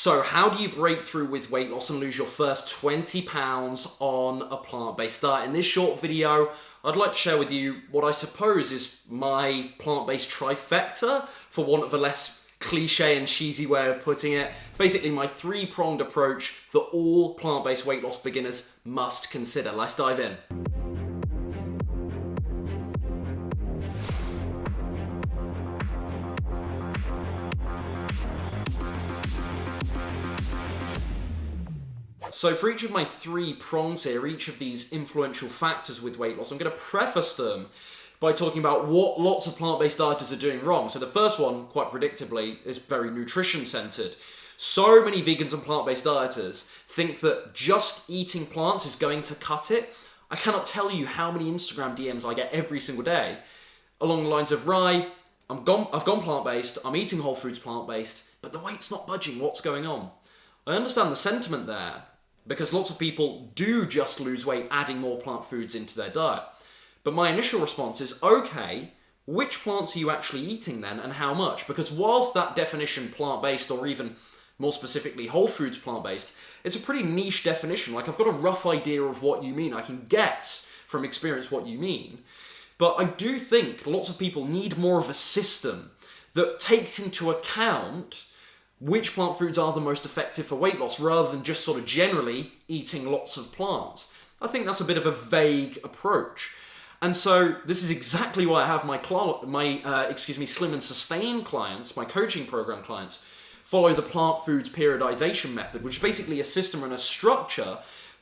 So how do you break through with weight loss and lose your first 20 pounds on a plant-based diet? In this short video, I'd like to share with you what I suppose is my plant-based trifecta, for want of a less cliche and cheesy way of putting it. Basically my three-pronged approach that all plant-based weight loss beginners must consider. Let's dive in. So for each of my three prongs here, each of these influential factors with weight loss, I'm going to preface them by talking about what lots of plant-based dieters are doing wrong. So the first one, quite predictably, is very nutrition-centered. So many vegans and plant-based dieters think that just eating plants is going to cut it. I cannot tell you how many Instagram DMs I get every single day along the lines of, Rye, I've gone plant-based, I'm eating whole foods plant-based, but the weight's not budging, what's going on? I understand the sentiment there, because lots of people do just lose weight adding more plant foods into their diet. But my initial response is, okay, which plants are you actually eating then and how much? Because whilst that definition plant-based, or even more specifically whole foods plant-based, it's a pretty niche definition. Like, I've got a rough idea of what you mean. I can guess from experience what you mean. But I do think lots of people need more of a system that takes into account which plant foods are the most effective for weight loss, rather than just sort of generally eating lots of plants. I think that's a bit of a vague approach. And so this is exactly why I have my Slim and Sustain clients, my coaching program clients, follow the plant foods periodization method, which is basically a system and a structure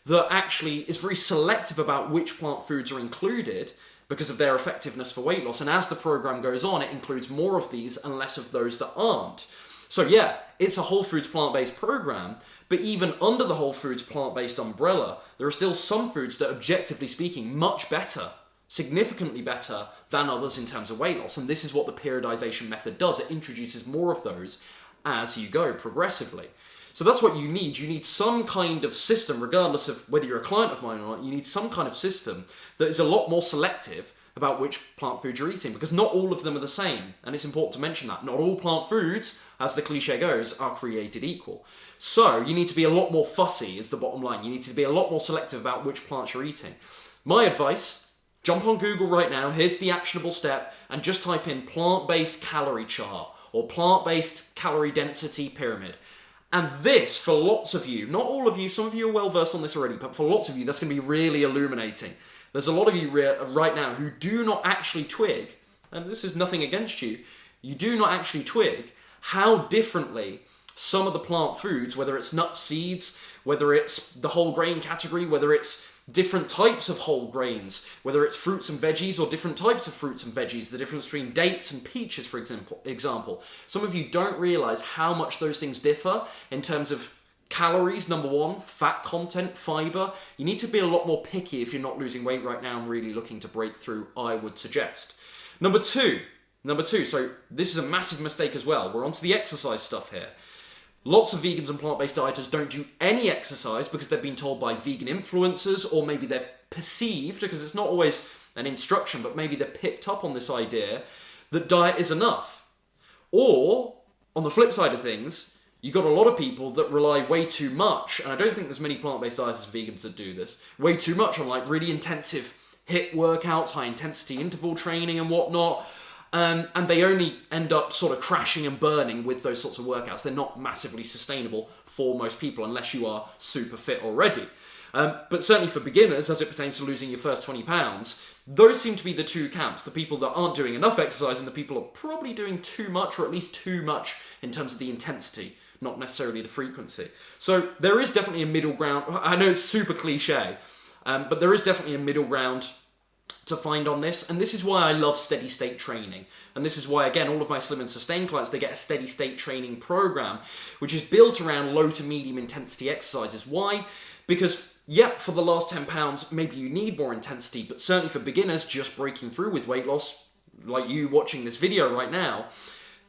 that actually is very selective about which plant foods are included because of their effectiveness for weight loss. And as the program goes on, it includes more of these and less of those that aren't. So yeah, it's a whole foods plant-based program, but even under the whole foods plant-based umbrella, there are still some foods that, objectively speaking, much better, significantly better than others in terms of weight loss. And this is what the periodization method does. It introduces more of those as you go progressively. So that's what you need. You need some kind of system, regardless of whether you're a client of mine or not. You need some kind of system that is a lot more selective about which plant foods you're eating, because not all of them are the same. And it's important to mention that. Not all plant foods, as the cliche goes, are created equal. So you need to be a lot more fussy, is the bottom line. You need to be a lot more selective about which plants you're eating. My advice, jump on Google right now, here's the actionable step, and just type in plant-based calorie chart or plant-based calorie density pyramid. And this, for lots of you, not all of you, some of you are well versed on this already, but for lots of you, that's going to be really illuminating. There's a lot of you right now who do not actually twig, and this is nothing against you, you do not actually twig how differently some of the plant foods, whether it's nuts, seeds, whether it's the whole grain category, whether it's different types of whole grains, whether it's fruits and veggies or different types of fruits and veggies, the difference between dates and peaches, for example. Some of you don't realize how much those things differ in terms of calories, number one, fat content, fiber. You need to be a lot more picky if you're not losing weight right now and really looking to break through, I would suggest. Number two, so this is a massive mistake as well. We're onto the exercise stuff here. Lots of vegans and plant-based dieters don't do any exercise because they've been told by vegan influencers, or maybe they're perceived, because it's not always an instruction, but maybe they're picked up on this idea that diet is enough. Or, on the flip side of things, you've got a lot of people that rely way too much, and I don't think there's many plant-based dieters and vegans that do this, way too much on like really intensive HIIT workouts, high-intensity interval training and whatnot, and they only end up sort of crashing and burning with those sorts of workouts. They're not massively sustainable for most people unless you are super fit already. But certainly for beginners, as it pertains to losing your first 20 pounds, those seem to be the two camps. The people that aren't doing enough exercise and the people that are probably doing too much, or at least too much in terms of the intensity, not necessarily the frequency. So there is definitely a middle ground. I know it's super cliche, but there is definitely a middle ground to find on this, and this is why I love steady state training, and this is why, again, all of my Slim and Sustain clients, they get a steady state training program which is built around low to medium intensity exercises. Why? Because yeah, for the last 10 pounds maybe you need more intensity, but certainly for beginners just breaking through with weight loss, like you watching this video right now,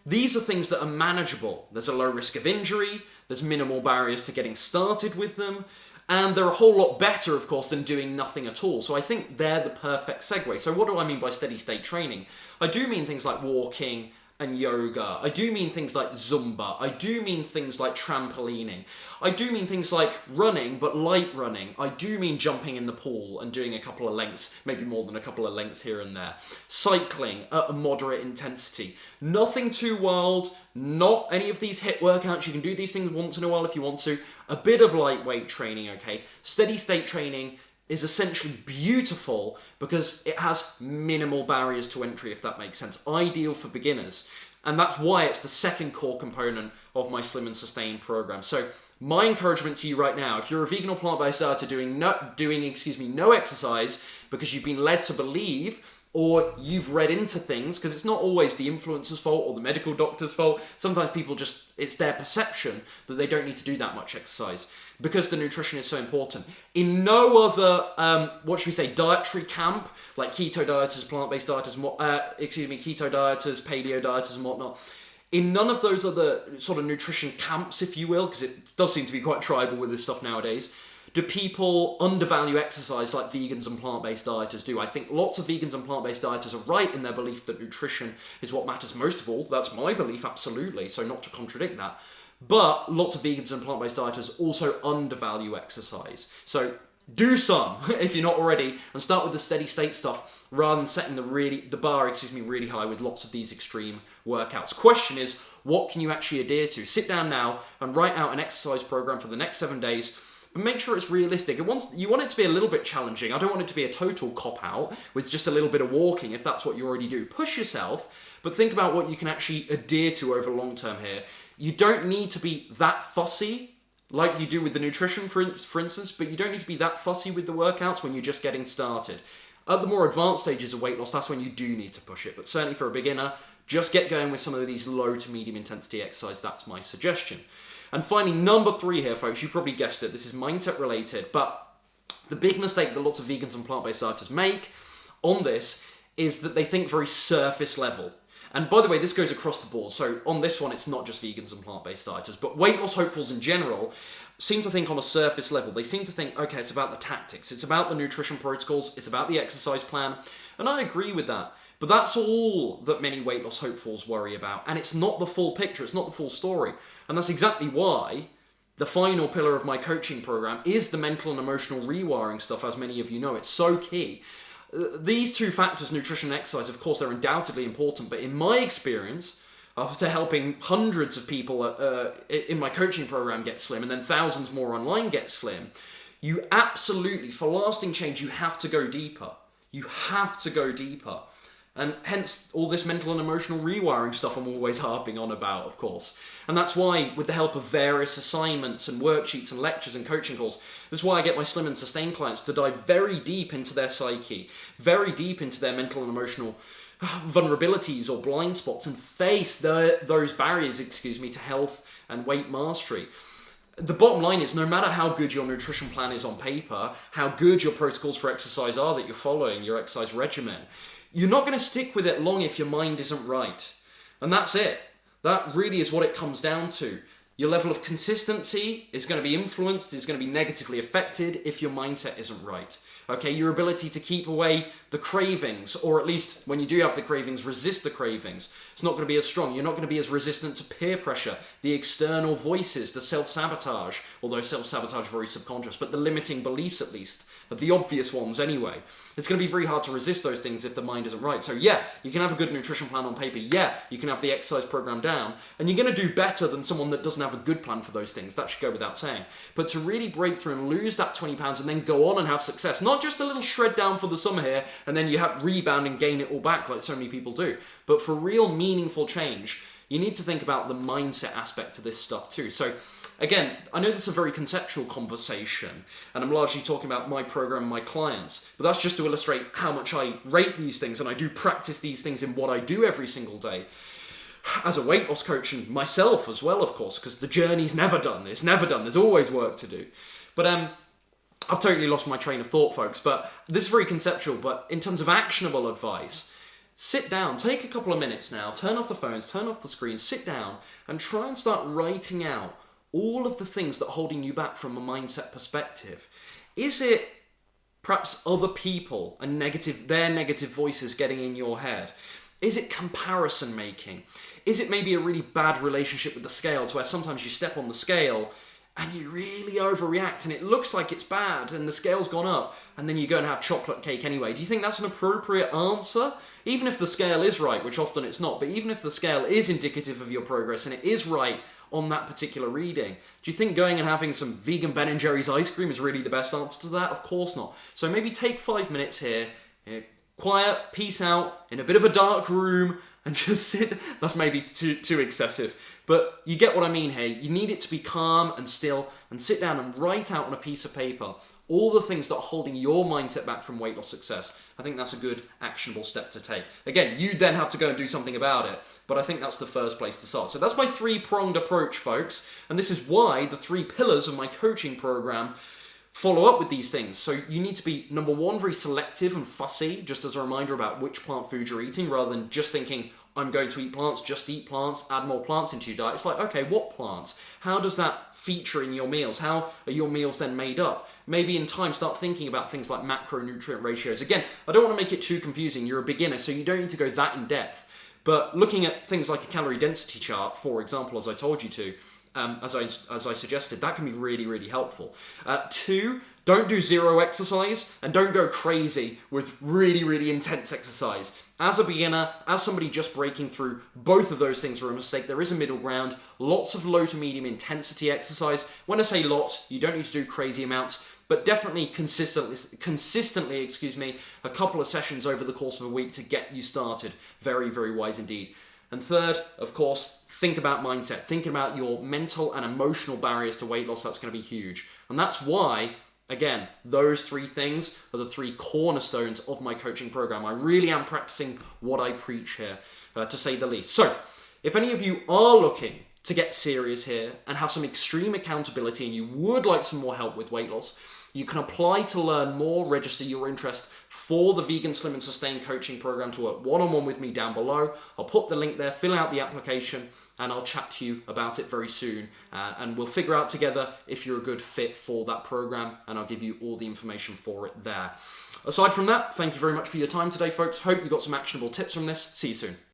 these are things that are manageable. There's a low risk of injury, there's minimal barriers to getting started with them, and they're a whole lot better, of course, than doing nothing at all. So I think they're the perfect segue. So what do I mean by steady state training? I do mean things like walking, and yoga. I do mean things like Zumba. I do mean things like trampolining. I do mean things like running, but light running. I do mean jumping in the pool and doing a couple of lengths, maybe more than a couple of lengths here and there. Cycling at a moderate intensity. Nothing too wild, not any of these HIIT workouts. You can do these things once in a while if you want to. A bit of lightweight training, okay? Steady state training is essentially beautiful because it has minimal barriers to entry, if that makes sense. Ideal for beginners. And that's why it's the second core component of my Slim and Sustain program. So my encouragement to you right now, if you're a vegan or plant-based dieter doing no exercise because you've been led to believe, or you've read into things, because it's not always the influencer's fault or the medical doctor's fault. Sometimes people it's their perception that they don't need to do that much exercise because the nutrition is so important. In no other, dietary camp, like keto dieters, plant-based dieters, keto dieters, paleo dieters and whatnot, in none of those other sort of nutrition camps, if you will, because it does seem to be quite tribal with this stuff nowadays, do people undervalue exercise like vegans and plant-based dieters do. I think lots of vegans and plant-based dieters are right in their belief that nutrition is what matters most of all. That's my belief, absolutely, so not to contradict that. But lots of vegans and plant-based dieters also undervalue exercise. So do some, if you're not already, and start with the steady state stuff rather than setting the bar really high with lots of these extreme workouts. Question is, what can you actually adhere to? Sit down now and write out an exercise program for the next 7 days. But make sure it's realistic. You want it to be a little bit challenging. I don't want it to be a total cop-out with just a little bit of walking, if that's what you already do. Push yourself, but think about what you can actually adhere to over long term here. You don't need to be that fussy, like you do with the nutrition, for instance, but you don't need to be that fussy with the workouts when you're just getting started. At the more advanced stages of weight loss, that's when you do need to push it. But certainly for a beginner, just get going with some of these low to medium intensity exercise. That's my suggestion. And finally, number 3 here, folks, you probably guessed it. This is mindset related, but the big mistake that lots of vegans and plant-based dieters make on this is that they think very surface level. And by the way, this goes across the board. So on this one, it's not just vegans and plant-based dieters, but weight loss hopefuls in general seem to think on a surface level. They seem to think, okay, it's about the tactics, it's about the nutrition protocols, it's about the exercise plan. And I agree with that. But that's all that many weight loss hopefuls worry about. And it's not the full picture, it's not the full story. And that's exactly why the final pillar of my coaching program is the mental and emotional rewiring stuff, as many of you know. It's so key. These two factors, nutrition and exercise, of course, they're undoubtedly important. But in my experience, after helping hundreds of people in my coaching program get slim, and then thousands more online get slim, you absolutely, for lasting change, you have to go deeper. You have to go deeper. And hence all this mental and emotional rewiring stuff I'm always harping on about, of course. And that's why, with the help of various assignments and worksheets and lectures and coaching calls, that's why I get my Slim and Sustain clients to dive very deep into their psyche, very deep into their mental and emotional vulnerabilities or blind spots, and face those barriers, to health and weight mastery. The bottom line is, no matter how good your nutrition plan is on paper, how good your protocols for exercise are that you're following, your exercise regimen, you're not going to stick with it long if your mind isn't right. And that's it. That really is what it comes down to. Your level of consistency is going to be influenced, is going to be negatively affected if your mindset isn't right. Okay, your ability to keep away the cravings, or at least when you do have the cravings, resist the cravings. It's not going to be as strong. You're not going to be as resistant to peer pressure, the external voices, the self-sabotage, although self-sabotage is very subconscious, but the limiting beliefs at least, the obvious ones anyway. It's going to be very hard to resist those things if the mind isn't right. So yeah, you can have a good nutrition plan on paper. Yeah, you can have the exercise program down, and you're going to do better than someone that doesn't have a good plan for those things. That should go without saying. But to really break through and lose that 20 pounds and then go on and have success, not just a little shred down for the summer here and then you have rebound and gain it all back like so many people do, but for real meaningful change, you need to think about the mindset aspect to this stuff too. So again, I know this is a very conceptual conversation and I'm largely talking about my program and my clients, but that's just to illustrate how much I rate these things, and I do practice these things in what I do every single day as a weight loss coach, and myself as well, of course, because the journey's never done. It's never done. There's always work to do. But I've totally lost my train of thought, folks, but this is very conceptual. But in terms of actionable advice, sit down, take a couple of minutes now, turn off the phones, turn off the screens, sit down and try and start writing out all of the things that are holding you back from a mindset perspective. Is it perhaps other people and their negative voices getting in your head? Is it comparison making? Is it maybe a really bad relationship with the scales where sometimes you step on the scale and you really overreact and it looks like it's bad and the scale's gone up and then you go and have chocolate cake anyway? Do you think that's an appropriate answer? Even if the scale is right, which often it's not, but even if the scale is indicative of your progress and it is right on that particular reading, do you think going and having some vegan Ben & Jerry's ice cream is really the best answer to that? Of course not. So maybe take 5 minutes here, quiet, peace out, in a bit of a dark room, and just sit. That's maybe too excessive, but you get what I mean here. You need it to be calm and still, and sit down and write out on a piece of paper all the things that are holding your mindset back from weight loss success. I think that's a good actionable step to take. Again, you then have to go and do something about it, but I think that's the first place to start. So that's my 3-pronged approach, folks, and this is why the 3 pillars of my coaching program follow up with these things. So you need to be, number 1, very selective and fussy, just as a reminder about which plant food you're eating, rather than just thinking, I'm going to eat plants, just eat plants, add more plants into your diet. It's like, okay, what plants? How does that feature in your meals? How are your meals then made up? Maybe in time start thinking about things like macronutrient ratios. Again, I don't want to make it too confusing. You're a beginner, so you don't need to go that in depth. But looking at things like a calorie density chart, for example, as I told you to, as I suggested, that can be really, really helpful. 2, don't do zero exercise and don't go crazy with really, really intense exercise. As a beginner, as somebody just breaking through, both of those things are a mistake. There is a middle ground. Lots of low to medium intensity exercise. When I say lots, you don't need to do crazy amounts, but definitely consistently, a couple of sessions over the course of a week to get you started. Very, very wise indeed. And third, of course, think about mindset. Thinking about your mental and emotional barriers to weight loss, that's going to be huge. And that's why, again, those 3 things are the 3 cornerstones of my coaching program. I really am practicing what I preach here, to say the least. So, if any of you are looking to get serious here and have some extreme accountability and you would like some more help with weight loss, you can apply to learn more, register your interest for the Vegan Slim and Sustain coaching program to work one-on-one with me down below. I'll put the link there, fill out the application, and I'll chat to you about it very soon. And we'll figure out together if you're a good fit for that program, and I'll give you all the information for it there. Aside from that, thank you very much for your time today, folks. Hope you got some actionable tips from this. See you soon.